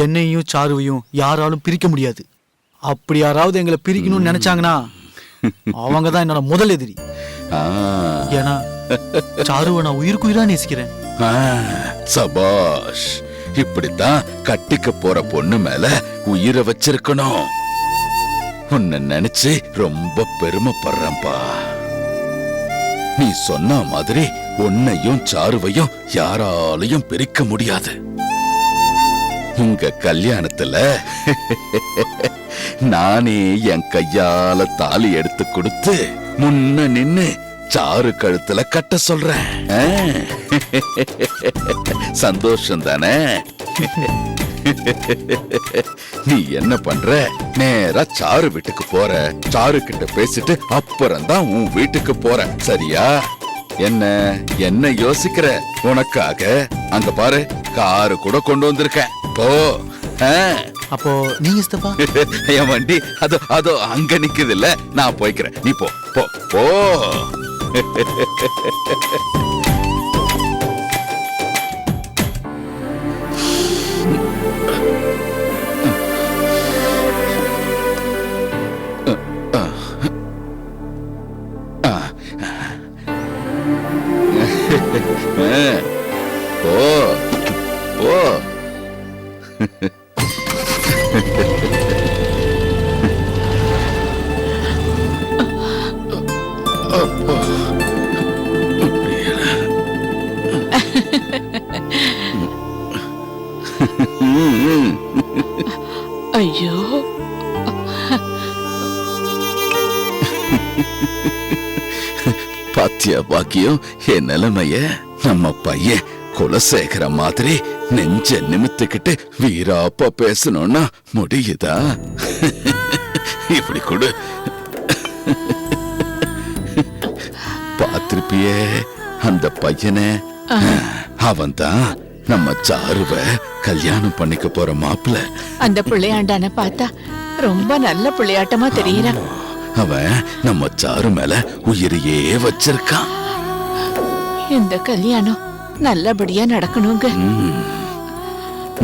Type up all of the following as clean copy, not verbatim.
என்னையும் சாருவையும் யாராலும் பிரிக்க முடியாது. அப்படி யாராவது எங்களை பிரிக்கணும்னு நினைச்சாங்கன்னா அவங்க தான் என்னோட முதல் எதிரி. ஏன்னா சாருவை நான் உயிருக்குயிரா நேசிக்கிறேன். சபாஷ், இப்படித்தான் கட்டிக்க போற பொண்ணு மேல உயிரை வச்சிருக்கணும். உன்னை நினைச்சு ரொம்ப பெருமைப்படுறேன்பா. நீ சொன்ன மாதிரி உன்னையும் சாருவையும் யாராலையும் பிரிக்க முடியாது. உங்க கல்யாணத்துல நானே என் கையால தாலி எடுத்து கொடுத்து முன்ன நின்னு சாரு கழுத்துல கட்ட சொல்றேன். சந்தோஷம் தானே? நீ என்ன பண்ற? நேரா சாரு வீட்டுக்கு போற. சாரு கிட்ட பேசிட்டு அப்புறம்தான் உன் வீட்டுக்கு போற. சரியா? என்ன யோசிக்கிற? உனக்காக அங்க பாரு, காரு கூட கொண்டு வந்திருக்கேன். போ. அப்போ நீங்க சித்தப்பா? என் வண்டி அதோ அங்க நிக்குது இல்ல, நான் போய்க்கிறேன். நீ போ போ போ. போ போ. ஐயோ, பாத்தியா பாக்கியம் என் நிலைமைய? நம்ம பையன் குலசேகர மாதிரி நெஞ்ச நிமித்துக்கிட்டு வீராப்பா பேசணும்னா முடியுதா? இப்படி கொடு. பாத்திருப்பியே அந்த பையனை? அவன் தான் நம்ம சாருவ கல்யாணம் பண்ணிக்க போற மாப்பிள்ள. அந்த பிள்ளையாண்டான பார்த்தா ரொம்ப நல்ல பிள்ளையாட்டமா தெரியறான். அவன் நம்ம சாரு மேல உயிரையே வச்சிருக்கான். இந்த கல்யாணம் நல்லபடியா நடக்கணுங்க.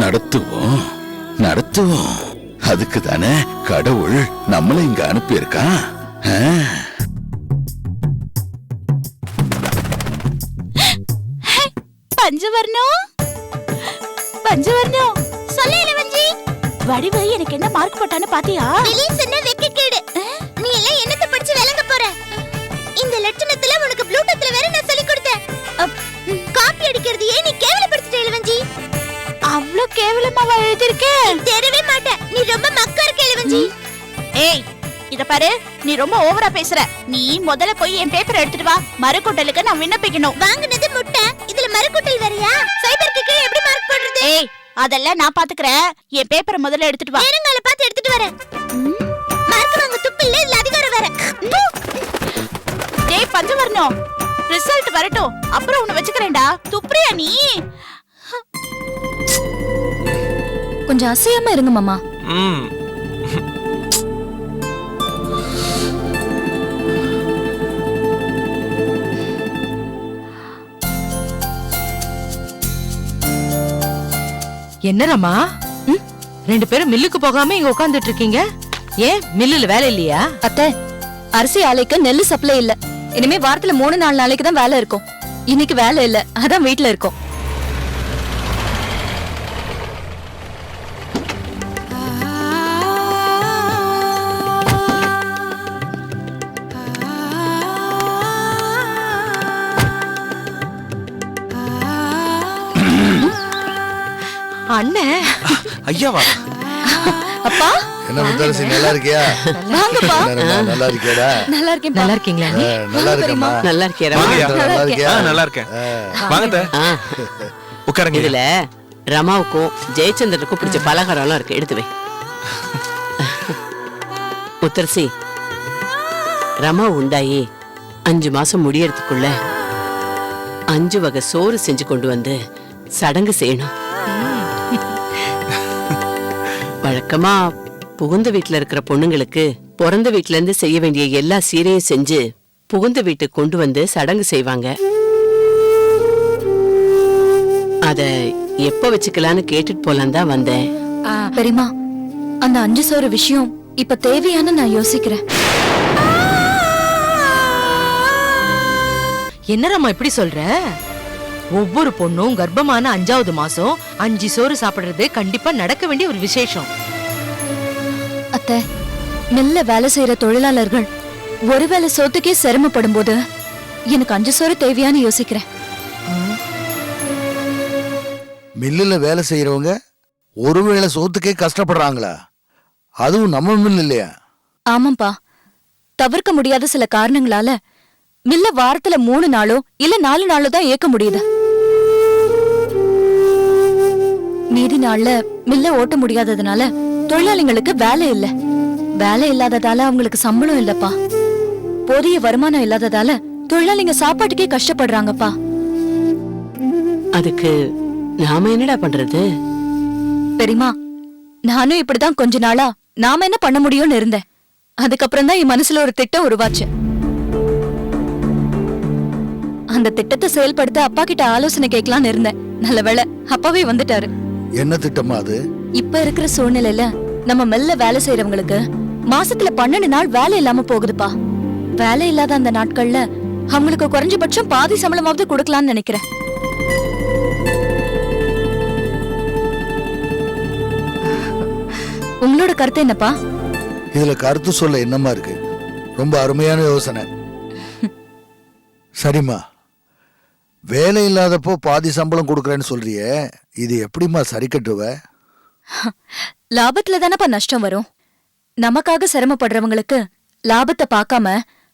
நடத்துவோம் நடத்துவோம். அதுக்கு தானே கடவுள் நம்மள இங்க அனுப்பியிருக்கான். பஞ்சவர்ணம் பஞ்சவர்ணம் சொல்ல இளவஞ்சி. வடிவு எனக்கு என்ன மார்க் போட்டான்னு பாத்தியா? ரிலீஸ் என்ன வெக்கக்கேடு. நீ எல்லாம் என்னத்த படிச்சு விளங்க போற? இந்த லட்சணத்துல உனக்கு ப்ளூடூத்ல வேற நான் சொல்லி கொடுத்தேன். காப்பி அடிக்கிறது ஏன் நீ கேவலப்படுத்திட்ட இளவஞ்சி? அவ்ளோ கேவலமாவா எழுதிருக்கேன்? தெரியவே மாட்டேன். நீ ரொம்ப மக்கா இருக்க இளவஞ்சி. ஏய், இத பாரு, நீ ரொம்ப ஓவரா பேசுற. நீ முதல்ல போய் என் பேப்பர் எடுத்துட்டு வா. மறுக்கூட்டலுக்கு நான் விண்ணப்பிக்கணும். வாங்குனது முட்டை, இதுல மறுக்கூட்டல் வேறயா? சைபருக்கு கீழ எப்படி மார்க் போடுறது? ஏய், அதெல்லாம் நான் பாத்துக்கறேன். என் பேப்பரை முதல்ல எடுத்துட்டு வா. நேரங்கால பார்த்து எடுத்துட்டு வரேன். மார்க் வாங்க துப்பு இல்ல, இதுல அதிகாரம் வேற. டேய் பஞ்சவர்ணம், ரிசல்ட் வரட்டும், அப்புறம் உன்னை வச்சுக்கறேன்டா. துப்ரியா நீ? கொஞ்சம் அசையாம இருங்க மாமா. என்ன ரமா, ரெண்டு பேரும் மில்லுக்கு போகாம இங்க உட்கார்ந்துட்டு இருக்கீங்க? ஏன் மில்லுல வேலை இல்லையா? அத்தை, அரிசி ஆலைக்கு நெல்லு சப்ளை இல்ல. இனிமே வாரத்துல 3-4 நாளைக்கு தான் வேலை இருக்கும். இன்னைக்கு வேலை இல்ல, அதான் வீட்டுல இருக்கோம். அண்ணே, ஐயாவா? அப்பா, என்ன முத்தரசி, நல்லா இருக்கியா? வாங்கப்பா. நல்லா இருக்கியாடா? நல்லா இருக்கேன். நல்லா இருக்கீங்களா? நல்லா இருக்கேம்மா. நல்லா இருக்கியா? நல்லா இருக்கியா? நல்லா இருக்கேன். வாங்க உட்காருங்க. இதுல ரமாவுக்கும் ஜெயச்சந்திரனுக்கும் பிடிச்ச பலகாரம் எல்லாம் இருக்கு, எடுத்து வை. முத்தரசி, ரமா உண்டாயி 5 மாசம் முடியறதுக்குள்ள 5 வகை சோறு செஞ்சு கொண்டு வந்து சடங்கு செய்யணும். வழக்கமா புகுந்த வீட்டுல இருக்கிற பொண்ணுங்களுக்கு பிறந்த வீட்டுல இருந்து செய்ய வேண்டிய எல்லா சீரையும் செஞ்சு புகுந்த வீட்டுக்கு கொண்டு வந்து சடங்கு செய்வாங்க. அத எப்ப வச்சுக்கலான்னு கேட்டுட்டு போலாம் தான் வந்தேன். பெரியமா, அந்த 5 சோறு விஷயம் இப்ப தேவையான நான் யோசிக்கிறேன். என்னராமா இப்படி சொல்ற? ஒவ்வொரு பொண்ணும் கர்ப்பமான 5வது மாசம் 5 சோறு சாப்பிடுறது கண்டிப்பா நடக்க வேண்டிய ஒரு விசேஷம். அத்தை, நல்ல வேலை செய்யற தொழிலாளர்கள் ஒருவேளை சோத்துக்கே சிரமப்படும் போது எனக்கு 5 சோறு தேவையான்னு யோசிக்கிறேன். மில்லுல வேலை செய்யறவங்க ஒருவேளை சோத்துக்கே கஷ்டப்படுறாங்களா? அதுவும் நம்ம மில் இல்லையா? ஆமாப்பா, தவிர்க்க முடியாத சில காரணங்களால மில்ல வாரத்துல 3 நாளோ இல்ல 4 நாளோ தான் இயக்க முடியுது. மீதி நாள்ல மில்ல ஓட்ட முடியாததுனால தொழிலாளிங்களுக்கு வேலை இல்ல. வேலை இல்லாததால அவங்களுக்கு சம்பளம் இல்லப்பா. போதிய வருமானம் இல்லாததால தொழிலாளிங்க சாப்பாட்டுக்கே கஷ்டப்படுறாங்கப்பா. அதுக்கு நாம என்னடா பண்றது? பெரியமா, நானும் இப்படிதான் கொஞ்ச நாளா நாம என்ன பண்ண முடியும்னு இருந்தேன். அதுக்கப்புறம் தான் என் மனசுல ஒரு திட்டம் உருவாச்சு. அந்த திட்டத்தை செயல்படுத்த அப்பா கிட்ட ஆலோசனை கேட்கலான்னு இருந்தேன். நல்ல வேளை அப்பாவே வந்துட்டாரு. என்ன திட்டமா அது? இப்ப இருக்கிற சூழ்நிலையில நம்ம மெல்ல வேலை செய்யறவங்களுக்கு மாசத்துல 12 நாள் வேலை இல்லாம போகுதுப்பா. வேலை இல்லாத அந்த நாட்கள்ல அவங்களுக்கு குறைஞ்சபட்சம் பாதி சம்பளமாவது கொடுக்கலாம்னு நினைக்கிறேன். உங்களோட கருத்து என்னப்பா? இதுல கருத்து சொல்ல என்னமா இருக்கு? ரொம்ப அருமையான யோசனை. சரிம்மா, வேலை இல்லாதப்போ பாதி சம்பளம் கொடுக்கறேன்னு சொல்றியே, இது எப்படிம்மா சரி கட்டுவ? லாபத்துல தானப்பா நஷ்டம் வரும். நமக்காக சிரமப்படுறவங்களுக்கு லாபத்தை பார்க்காம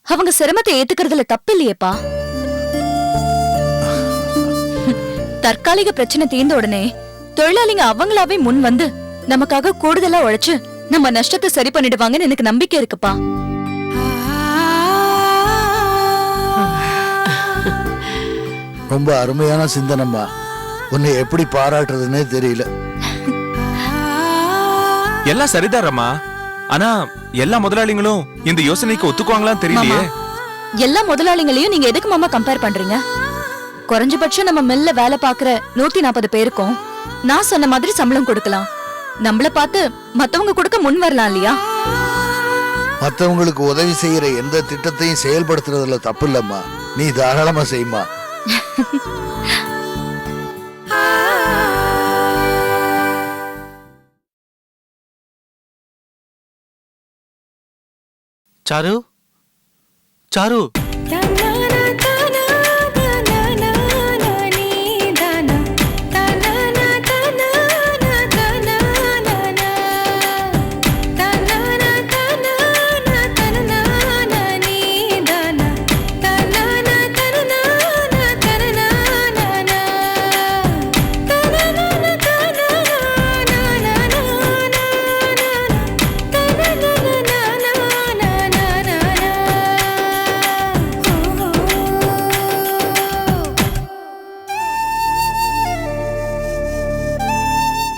அவங்க சிரமத்தை ஏத்துக்கிறதுல தப்பு இல்லையேப்பா. தற்காலிக பிரச்சனை தீர்ந்த உடனே தொழிலாளிங்க அவங்களாவே முன் வந்து நமக்காக கூடுதலா உழைச்சு நம்ம நஷ்டத்தை சரி பண்ணிடுவாங்கன்னு எனக்கு நம்பிக்கை இருக்குப்பா. ரொம்ப அருமையான சிந்தனம்மா. உன்னை எப்படி பாராட்டுறதுன்னே தெரியல. எல்லாம் சரிதாரம்மா. ஆனா எல்லா முதலாளிகளும் இந்த யோசனைக்கு ஒத்துக்குவாங்களான்னு தெரியலையே. எல்லா முதலாளிங்களையும் நீங்க எதுக்கு மாமா கம்பேர் பண்றீங்க? குறைஞ்சபட்சம் நம்ம மெல்ல வேலை பாக்குற 140 பேருக்கும் நான் சொன்ன மாதிரி சம்பளம் கொடுக்கலாம். நம்மள பார்த்து மத்தவங்க கொடுக்க முன் வரலாம் இல்லையா? மத்தவங்களுக்கு உதவி செய்யற எந்த திட்டத்தையும் செயல்படுத்துறதுல தப்பு இல்லம்மா. நீ தாராளமா செய்யுமா. சாரு, சாரு,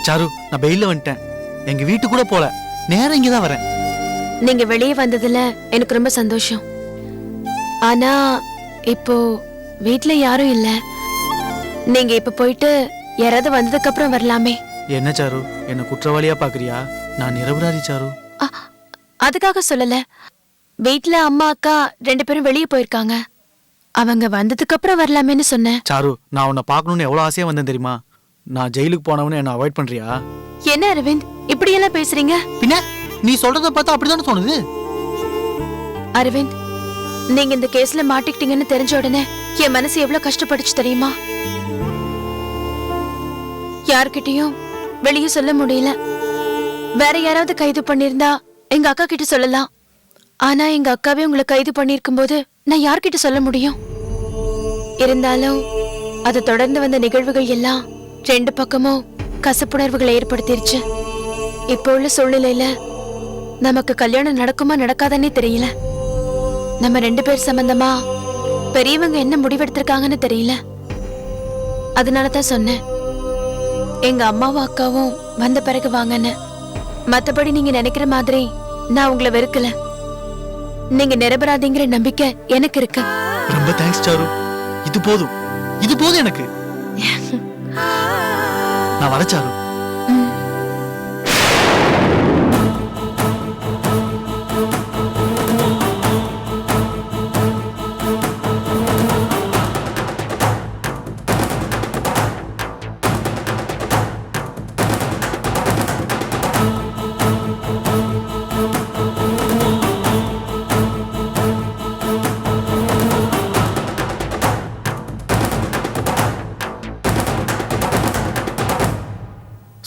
சாரு, நான் வெயில்ல வந்துட்டேன். எங்க வீட்டு கூட போல, நேரம் இங்கதான் வரேன். நீங்க வெளியே வந்ததுல எனக்கு ரொம்ப சந்தோஷம். ஆனா இப்போ வீட்ல யாரும் இல்ல. நீங்க இப்ப போயிட்டு யாராவது வந்ததுக்கு அப்புறம் வரலாமே. என்ன சாரு, என்ன குற்றவாளியா பாக்குறியா? நான் நிரபராதி சாரு. அதுக்காக சொல்லல. வீட்ல அம்மா அக்கா 2 பேரும் வெளியே போயிருக்காங்க. அவங்க வந்ததுக்கு அப்புறம் வரலாமேன்னு சொன்னேன். சாரு, நான் உன்னை பார்க்கணும்னு எவ்வளவு ஆசையா வந்தேன் தெரியுமா? நான் ஜெயிலுக்கு போனவனு என்ன அவாய்ட் பண்றியா? என்ன அரவிந்த் இப்படி எல்லாம் பேசுறீங்க? பின்ன நீ சொல்றத பார்த்தா அப்படிதானே தோணுது. அரவிந்த், நீங்க இந்த கேஸ்ல மாட்டிக்கிட்டீங்கன்னு தெரிஞ்ச உடனே என் மனசு எவ்வளவு கஷ்டப்பட்டுச்சு தெரியுமா? யார்கிட்டயும் வெளியே சொல்ல முடியல. வேற யாராவது கைது பண்ணிருந்தா எங்க அக்கா கிட்ட சொல்லலாம். ஆனா எங்க அக்காவே உங்களை கைது பண்ணிருக்கும் போது நான் யார்கிட்ட சொல்ல முடியும்? இருந்தாலும் அது தொடர்ந்து வந்த நிகழ்வுகள் எல்லாம் 2 பக்கமும் கசப்புணர்வுகளை ஏற்படுத்திருச்சு. இப்போ உள்ள சூழ்நிலையில நமக்கு கல்யாணம் நடக்குமா நடக்காதன்னே தெரியல. நம்ம 2 பேர் சம்பந்தமா பெரியவங்க என்ன முடிவெடுத்திருக்காங்கன்னு தெரியல. அதனால தான் சொன்னேன். எங்க அம்மாவும் அக்காவும் வந்த பிறகு வாங்கன்னு. மத்தபடி நீங்க நினைக்கிற மாதிரி நான் உங்களை வெறுக்கல. நீங்க நிரபராதிங்கிற நம்பிக்கை எனக்கு இருக்கு. ரொம்ப தேங்க்ஸ் சாரு. இது போதும், இது போதும் எனக்கு. நான் வர சாரு.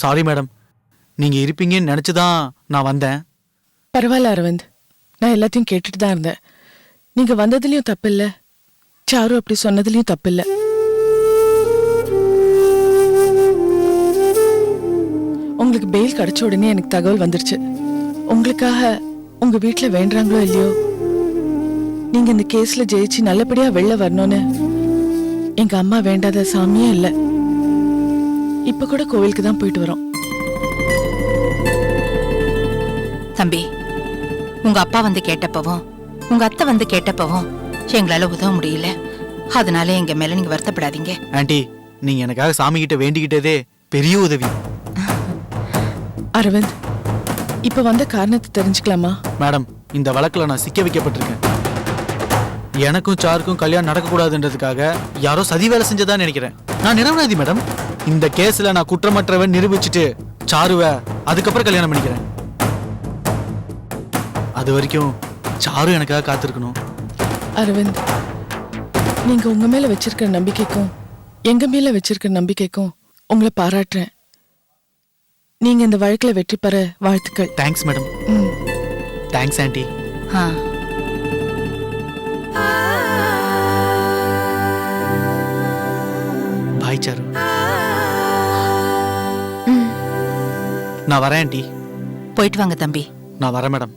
சாரி மேடம், நீங்க இருப்பீங்கன்னு நினைச்சுதான் நான் வந்தேன். பரவாயில்ல அரவிந்த், நான் எல்லாத்தையும் கேட்டுட்டு தான் இருந்தேன். நீங்க வந்ததுலயும் தப்பில்ல, சாரு அப்படி சொன்னதுலயும் தப்பில்ல. உங்களுக்கு பெயில் கிடைச்ச உடனே எனக்கு தகவல் வந்துருச்சு. உங்களுக்காக உங்க வீட்டுல வேண்டாங்களோ இல்லையோ, நீங்க இந்த கேஸ்ல ஜெயிச்சு நல்லபடியா வெளில வரணும்னு எங்க அம்மா வேண்டாத சாமியே இல்ல. இப்ப கூட கோவிலுக்கு தான் போயிட்டு வரோம். தம்பி, உங்க அப்பா வந்து கேட்டப்பவும் உங்க அத்தை வந்து கேட்டப்பவும் எங்களால உதவ முடியல. அதனால எங்க மேல நீங்க வருத்தப்படாதீங்க. ஆண்டி, நீங்க எனக்காக சாமி கிட்ட வேண்டிக்கிட்டதே பெரிய உதவி. அரவிந்த், இப்ப வந்த காரணத்தை தெரிஞ்சுக்கலாமா? மேடம், இந்த வழக்குல நான் சிக்க வைக்கப்பட்டிருக்கேன். எனக்கும் சாருக்கும் கல்யாணம் நடக்கக்கூடாதுன்றதுக்காக யாரோ சதி வேலை செஞ்சதா நினைக்கிறேன். நான் நிரபராதி மேடம். இந்த கேஸ்ல நான் குற்றமற்றவன் நிரூபிச்சுட்டு சாருவ அதுக்கப்புறம் கல்யாணம் பண்ணிக்கிறேன். அது வரைக்கும் சாரு எனக்காக காத்திருக்கணும். அரவிந்த், நீங்க உங்க மேல வச்சிருக்கிற நம்பிக்கைக்கும் எங்க மேல வச்சிருக்கிற நம்பிக்கைக்கும் உங்களை பாராட்டுறேன். நீங்க இந்த வழக்குல வெற்றி பெற வாழ்த்துக்கள். Thanks madam. Thanks aunty. Bye Charu. நான் வரேன் ஆண்டி. போயிட்டு வாங்க தம்பி. நான் வரேன் மேடம்.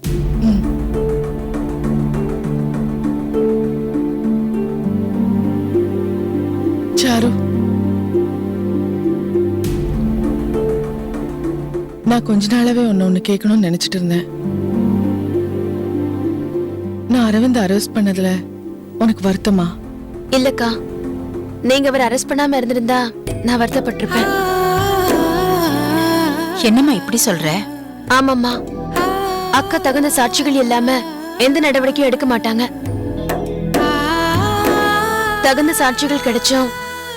சாரு, நான் கொஞ்ச நாளாவே ஒன்னு கேட்கணும்னு நினைச்சிட்டு இருந்தேன். நான் அரவிந்த் அரெஸ்ட் பண்ணதுல உனக்கு வருத்தமா? இல்லக்கா, நீங்க அவர் அரெஸ்ட் பண்ணாம இருந்திருந்தா நான் வருத்தப்பட்டிருப்பேன். என்னம்மா இப்படி சொல்ற? ஆமாம்மா, அக்கா தகுந்த சாட்சிகள் இல்லாம எந்த நடவடிக்கையும் எடுக்க மாட்டாங்க. தகுந்த சாட்சிகள் கிடைச்சும்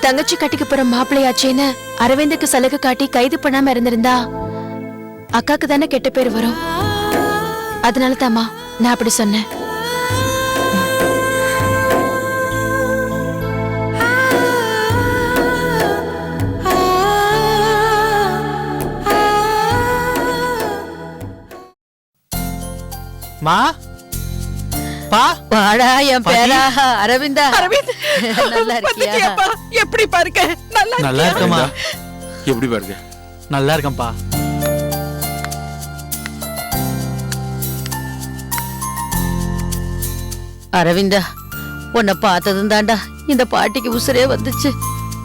தங்கச்சி கட்டிக்கு போற மாப்பிள்ளையாச்சேன்னு அரவிந்துக்கு சலுகை காட்டி கைது பண்ணாம இருந்திருந்தா அக்காக்கு தானே கெட்ட பேர் வரும். அதனால தாமா நான் அப்படி சொன்னேன். மா பா வாடா என் பேரா அரவிந்தா. அரவிந்த், நல்லா இருக்கியா? எப்படி பாருங்க? நல்லா இருக்கமா? எப்படி பாருங்க? நல்லா இருக்கேன்பா. அரவிந்தா, உன்னை பார்த்ததும் தாண்டா இந்த பாட்டிக்கு உசுரே வந்துச்சு.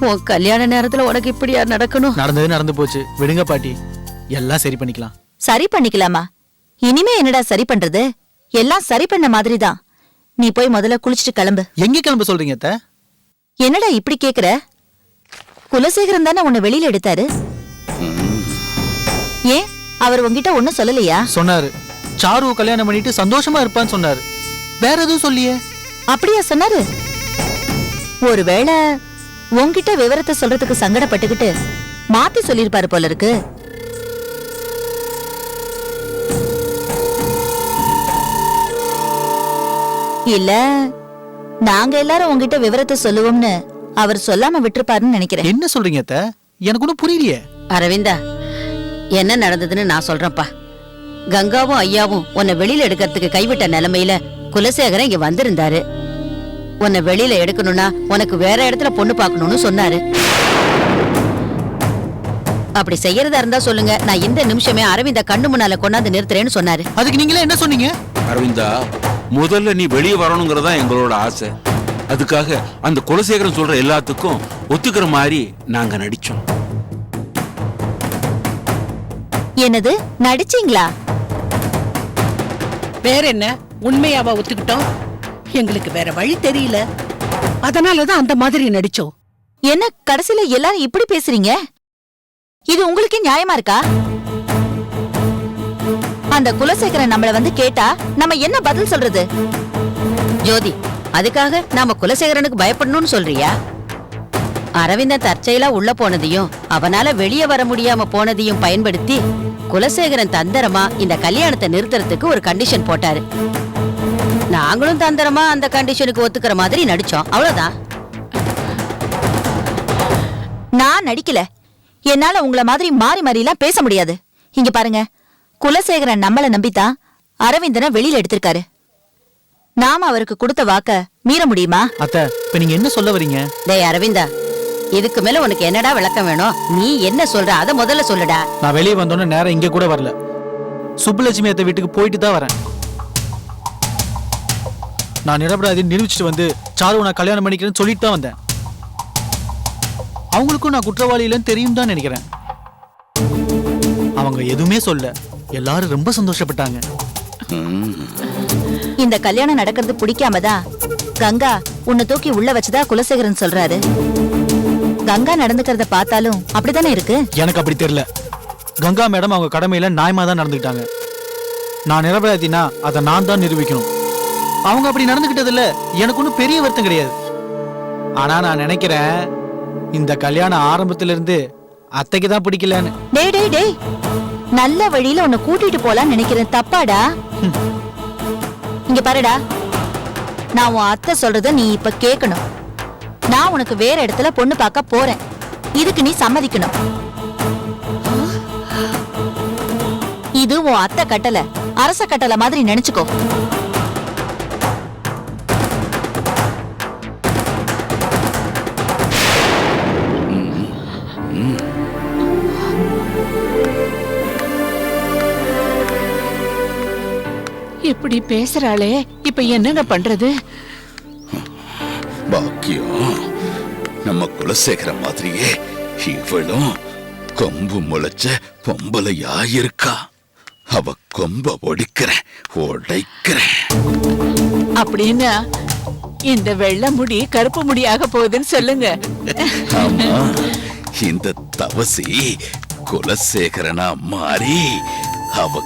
உன் கல்யாண நேரத்துல உனக்கு இப்படியா நடக்கணும்? நடந்தது நடந்து போச்சு, விடுங்க பாட்டி. எல்லாம் சரி பண்ணிக்கலாம். சரி பண்ணிக்கலாமா? இனிமே என்னடா சரி பண்றது? எல்லாம் சரி பண்ண மாதிரி தான். நீ போய் முதல்ல குளிச்சுட்டு கிளம்பு. எங்க கிளம்ப சொல்றீங்க அத்தை? என்னடா இப்படி கேக்குற? குலசேகரன் தானே உன்னை வெளியில எடுத்தாரு. ஏன் அவர் உங்ககிட்ட ஒண்ணும் சொல்லலையா? சொன்னாரு, சாரு கல்யாணம் பண்ணிட்டு சந்தோஷமா இருப்பான்னு சொன்னாரு. வேற எதுவும் சொல்லியே. அப்படியா சொன்னாரு? ஒருவேளை உன்கிட்ட விவரத்தை சொல்றதுக்கு சங்கடப்பட்டுக்கிட்டு மாத்தி சொல்லிருப்பாரு போல இருக்கு. இல்ல நாங்க எல்லாரும் உங்ககிட்ட விவரத்தை சொல்லுவோம்னு அவர் சொல்லாம விட்டுருப்பாருன்னு நினைக்கிறேன். என்ன சொல்றீங்க அத்தை? எனக்கு ஒன்னும் புரியலையே. அரவிந்தா, என்ன நடந்ததுன்னு நான் சொல்றேன்ப்பா. கங்காவும் ஐயாவும் உன்னை வெளியில எடுக்கிறதுக்கு கைவிட்ட நிலைமையில குலசேகரன் இங்க வந்திருந்தாரு. உன்னை வெளியில எடுக்கணும்னா உனக்கு வேற இடத்துல பொண்ணு பார்க்கணும்னு சொன்னாரு. அப்படி செய்யறதா இருந்தா சொல்லுங்க, நான் இந்த நிமிஷமே அரவிந்தா கண்ணு முன்னால கொண்டாந்து நிறுத்துறேன்னு சொன்னாரு. அதுக்கு நீங்களே என்ன சொன்னீங்க? அரவிந்தா, முதல்ல நீ வெளியே வரணுங்கிறதா எங்களோட ஆசை. அதுக்காக அந்த குலசேகரன் சொல்ற எல்லாத்துக்கும் ஒத்துக்கிற மாதிரி நாங்க நடிச்சோம். என்னது நடிச்சீங்களா? வேற என்ன, உண்மையாவா ஒத்துக்கிட்டோம்? எங்களுக்கு வேற வழி தெரியல, அதனாலதான் அந்த மாதிரி நடிச்சோம். என்ன கடைசியில எல்லாரும் இப்படி பேசுறீங்க? இது உங்களுக்கே நியாயமா இருக்கா? அந்த குலசேகரன் நம்மள வந்து கேட்டா நம்ம என்ன பதில் சொல்றது? ஜோதி, அதுக்காக நாம குலசேகரனுக்கு பயப்படணும்னு சொல்றியா? அரவிந்தன் தற்செயலா உள்ள போனதையும் அவனால வெளியே வர முடியாம போனதையும் பயன்படுத்தி குலசேகரன் தந்திரமா இந்த கல்யாணத்தை நிறுத்துறதுக்கு ஒரு கண்டிஷன் போட்டாரு. நாங்களும் தந்திரமா அந்த கண்டிஷனுக்கு ஒத்துக்கிற மாதிரி நடிச்சோம், அவ்வளவுதான். நான் நடிக்கல. என்னால உங்கள மாதிரி மாறி மாறிலாம் பேச முடியாது. இங்க பாருங்க, குலசேகரன் நம்மள நம்பித்தான் அரவிந்தனை வெளியில எடுத்திருக்காரு. நாம அவருக்கு கொடுத்த வாக்க மீற முடியுமா? அத்தை, இப்ப நீங்க என்ன சொல்ல வரீங்க? டேய் அரவிந்தா, இதுக்கு மேல உனக்கு என்னடா விளக்கம் வேணும்? நீ என்ன சொல்ற அத முதல்ல சொல்லுடா. நான் வெளியே வந்தோன்னு நேரம் இங்க கூட வரல. சுப்புலட்சுமி அத்தை வீட்டுக்கு போயிட்டு தான் வரேன். நான் நிரபராதி நிரூபிச்சுட்டு வந்து சாரு நான் கல்யாணம் பண்ணிக்கிறேன்னு சொல்லிட்டு தான் வந்தேன். அவங்களுக்கும் நான் குற்றவாளி இல்லைன்னு தெரியும் தான் நினைக்கிறேன். அவங்க எதுவுமே சொல்ல, எல்லாரும் ரொம்ப சந்தோஷப்பட்டாங்க. இந்த கல்யாணம் நடக்கிறது பிடிக்காமதான் கங்கா உன்னை தூக்கி உள்ள வச்சதா குலசேகரன் சொல்றாரு. கங்கா நடந்துக்கிறத பார்த்தாலும் அப்படித்தானே இருக்கு. எனக்கு அப்படி தெரியல. கங்கா மேடம் அவங்க கடமையில நியாயமா தான் நடந்துக்கிட்டாங்க. நான் நிரபராதினா அதை நான் தான் நிரூபிக்கணும். அவங்க அப்படி நடந்துக்கிட்டதுல எனக்கு ஒன்றும் பெரிய வருத்தம் கிடையாது. ஆனா நான் நினைக்கிறேன், இந்த கல்யாணம் ஆரம்பத்துல இருந்து அத்தைக்கு தான் பிடிக்கலன்னு. டேய் டேய் டேய், நல்ல வழியில உன்னை கூட்டிட்டு போலான்னு நினைக்கிறேன், தப்பாடா? இங்க பாருடா, நான் உன் அத்தை சொல்றத நீ இப்ப கேட்கணும். நான் உனக்கு வேற இடத்துல பொண்ணு பார்க்க போறேன். இதுக்கு நீ சம்மதிக்கணும். இது உன் அத்தை கட்டளை, அரச கட்டளை மாதிரி நினைச்சுக்கோ. இப்படி பேசுறாளே, இப்ப என்னங்க பண்றது? பாக்கியம், நம்ம குலசேகர மாதிரியே இவளும் கொம்பு முளைச்ச பொம்பளையா இருக்கா. அவ கொம்ப ஒடிக்கிறேன், உடைக்கிறேன். அப்படின்னா இந்த வெள்ளை முடி கருப்பு முடியாக போகுதுன்னு சொல்லுங்க. ஆமா, இந்த தவசி குலசேகரனா மாறி அவ